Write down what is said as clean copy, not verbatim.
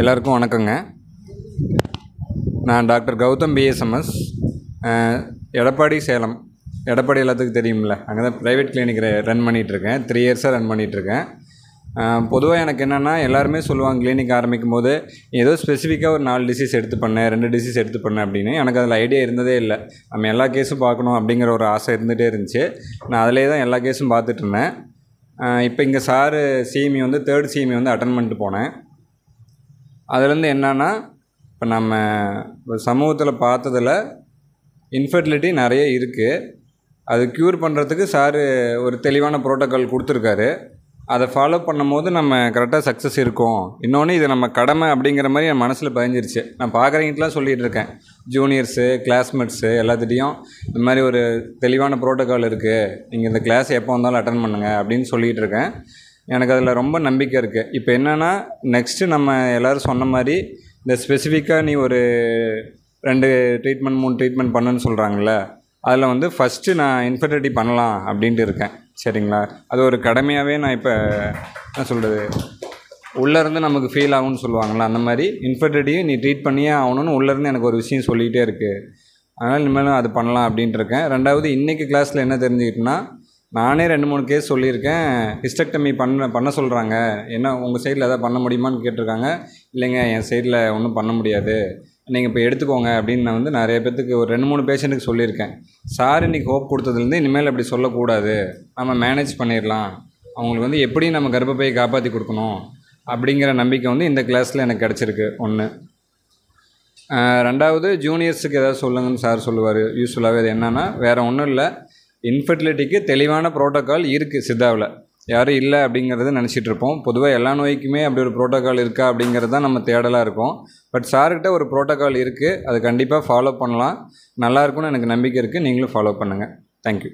எல்லாருக்கும் வணக்கங்க. நான் டாக்டர் கௌதம் பிஎஸ்எம்எஸ், எடப்பாடி சேலம். எடப்பாடி எல்லாத்துக்கும் தெரியும்ல, அங்கே தான் ப்ரைவேட் கிளினிக் ரன் பண்ணிகிட்ருக்கேன். 3 இயர்ஸாக ரன் பண்ணிகிட்ருக்கேன். பொதுவாக எனக்கு என்னென்னா, எல்லாருமே சொல்லுவாங்க கிளினிக் ஆரம்பிக்கும் போது ஏதோ ஸ்பெசிஃபிக்காக ஒரு 4 டிசீஸ் எடுத்து பண்ணேன், 2 டிசீஸ் எடுத்து பண்ணேன் அப்படின்னு. எனக்கு அதில் ஐடியா இருந்ததே இல்லை. நம்ம எல்லா கேஸும் பார்க்கணும் அப்படிங்கிற ஒரு ஆசை இருந்துகிட்டே இருந்துச்சு. நான் அதிலே தான் எல்லா கேஸும் பார்த்துட்டு இருந்தேன். இப்போ இங்கே சாரு சிஎம்இ வந்து 3rd சிஎம்இ வந்து அட்டன் பண்ணிட்டு போனேன். அதுலேருந்து என்னன்னா, இப்போ நம்ம சமூகத்தில் பார்த்ததில் இன்ஃபர்டிலிட்டி நிறைய இருக்குது. அது க்யூர் பண்ணுறதுக்கு சாரு ஒரு தெளிவான ப்ரோட்டோக்கால் கொடுத்துருக்காரு. அதை ஃபாலோ பண்ணும்போது நம்ம கரெக்டாக சக்ஸஸ் இருக்கும். இன்னொன்று, இது நம்ம கடமை அப்படிங்கிற மாதிரி என் மனசில் பதிஞ்சிருச்சு. நான் பார்க்குறவங்கலாம் சொல்லிகிட்டு இருக்கேன், ஜூனியர்ஸு, கிளாஸ்மேட்ஸு எல்லாத்துட்டையும் இந்த மாதிரி ஒரு தெளிவான ப்ரோட்டோக்கால் இருக்குது, நீங்கள் இந்த கிளாஸ் எப்போ வந்தாலும் அட்டன் பண்ணுங்கள் அப்படின்னு சொல்லிகிட்டு இருக்கேன். எனக்கு அதில் ரொம்ப நம்பிக்கை இருக்குது. இப்போ என்னென்னா, நெக்ஸ்ட்டு நம்ம எல்லோரும் சொன்ன மாதிரி இந்த ஸ்பெசிஃபிக்காக நீ ஒரு 2 ட்ரீட்மெண்ட் 3 ட்ரீட்மெண்ட் பண்ணுன்னு சொல்கிறாங்கள்ல, அதில் வந்து ஃபஸ்ட்டு நான் இன்ஃபர்டிலிட்டி பண்ணலாம் அப்படின்ட்டு இருக்கேன். சரிங்களா? அது ஒரு கடமையாகவே நான் இப்போ என்ன சொல்கிறது, உள்ளேருந்து நமக்கு ஃபீல் ஆகும்னு சொல்லுவாங்களா, அந்த மாதிரி இன்ஃபர்டிலிட்டியும் நீ ட்ரீட் பண்ணியே ஆகணும்னு உள்ளேருந்து எனக்கு ஒரு விஷயம் சொல்லிகிட்டே இருக்குது. அதனால் இனிமேலும் அது பண்ணலாம் அப்படின்ட்டு இருக்கேன். 2வது, இன்றைக்கி கிளாஸில் என்ன தெரிஞ்சுக்கிட்டேன்னா, நானே 2-3 கேஸ் சொல்லியிருக்கேன். ஹிஸ்டெக்டமி பண்ண சொல்கிறாங்க, என்ன உங்கள் சைடில் எதாவது பண்ண முடியுமான்னு கேட்டிருக்காங்க. இல்லைங்க, என் சைடில் ஒன்றும் பண்ண முடியாது, நீங்கள் இப்போ எடுத்துக்கோங்க அப்படின்னு நான் வந்து நிறைய பேர்த்துக்கு ஒரு 2-3 பேஷண்ட்டுக்கு சொல்லியிருக்கேன். சார் இன்றைக்கி ஹோப் கொடுத்ததுலேருந்து இனிமேல் அப்படி சொல்லக்கூடாது, நம்ம மேனேஜ் பண்ணிடலாம், அவங்களுக்கு வந்து எப்படி நம்ம கர்ப்பப்பையை காப்பாற்றி கொடுக்கணும் அப்படிங்கிற நம்பிக்கை வந்து இந்த கிளாஸில் எனக்கு கிடச்சிருக்கு. 1. 2வது, ஜூனியர்ஸுக்கு எதாவது சொல்லுங்கன்னு சார் சொல்லுவார். யூஸ்ஃபுல்லாகவே அது என்னென்னா, வேறு ஒன்றும் இல்லை, இன்ஃபர்டிலிட்டிக்கு தெளிவான ப்ரோட்டோக்கால் இருக்குது சித்தாவில். யாரும் இல்லை அப்படிங்கிறத நினச்சிட்ருப்போம். பொதுவாக எல்லா நோய்க்குமே அப்படி ஒரு ப்ரோட்டோக்கால் இருக்கா அப்படிங்கிறது தான் நம்ம தேடலாக இருக்கும். பட் சார்கிட்ட ஒரு ப்ரோட்டோக்கால் இருக்குது, அது கண்டிப்பாக ஃபாலோ பண்ணலாம், நல்லாயிருக்கும்னு எனக்கு நம்பிக்கை இருக்குது. நீங்களும் ஃபாலோ பண்ணுங்கள். தேங்க்யூ.